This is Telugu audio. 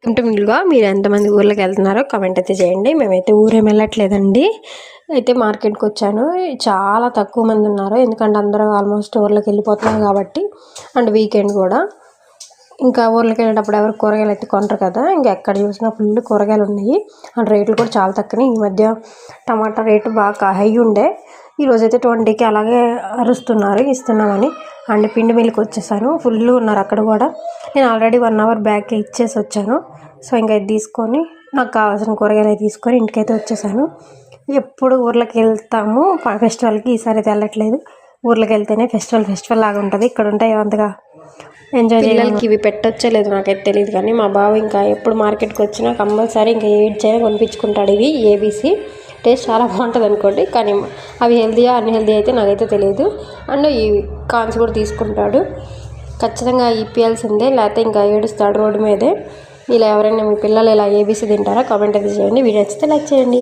కుంటుంగా మీరు ఎంతమంది ఊర్లోకి వెళ్తున్నారో కామెంట్ అయితే చేయండి. మేమైతే ఊరేం వెళ్ళట్లేదండి. అయితే మార్కెట్కి వచ్చాను. చాలా తక్కువ మంది ఉన్నారు, ఎందుకంటే అందరూ ఆల్మోస్ట్ ఊర్లోకి వెళ్ళిపోతున్నారు కాబట్టి. అండ్ వీకెండ్ కూడా. ఇంకా ఊర్లోకి వెళ్ళేటప్పుడు ఎవరు కూరగాయలు అయితే కొనరు కదా, ఇంకా ఎక్కడ చూసినా ఫుల్ కూరగాయలు ఉన్నాయి. అండ్ రేట్లు కూడా చాలా తక్కువ. ఈ మధ్య టమాటా రేటు బాగా హై ఉండే, ఈరోజైతే 20కి అలాగే అరుస్తున్నారు ఇస్తున్నామని. అండ్ పిండి మిల్కి వచ్చేసాను. ఫుల్ ఉన్నారు అక్కడ కూడా. నేను ఆల్రెడీ 1 అవర్ బ్యాక్ ఇచ్చేసి వచ్చాను. సో ఇంకా ఇది తీసుకొని నాకు కావాల్సిన కూరగాయలు తీసుకొని ఇంటికైతే వచ్చేసాను. ఎప్పుడు ఊర్లోకి వెళ్తాము ఫెస్టివల్కి, ఈసారి అయితే వెళ్ళట్లేదు. ఊర్లోకి వెళ్తేనే ఫెస్టివల్ లాగా ఉంటుంది. ఇక్కడ ఉంటాయి అంతగా ఎంజాయ్ చేయడానికి. ఇవి పెట్టొచ్చో లేదు నాకైతే తెలియదు, కానీ మా బావ ఇంకా ఎప్పుడు మార్కెట్కి వచ్చినా కంపల్సరీ ఇంకా ఏడ్చైనా కొనిపించుకుంటాడు. ఇవి ఏబీసీ టేస్ట్ చాలా బాగుంటుంది అనుకోండి, కానీ అవి హెల్తీయా అన్హెల్తీ అయితే నాకైతే తెలియదు. అండ్ ఈ కాన్స్ కూడా తీసుకుంటాడు. ఖచ్చితంగా ఇప్పియాల్సిందే, లేకపోతే ఇంకా ఏడుస్తాడు రోడ్డు మీదే. ఇలా ఎవరైనా మీ పిల్లలు ఇలా ఏబీసీ తింటారా? కామెంట్ అయితే చేయండి. వీడియో నచ్చితే లైక్ చేయండి.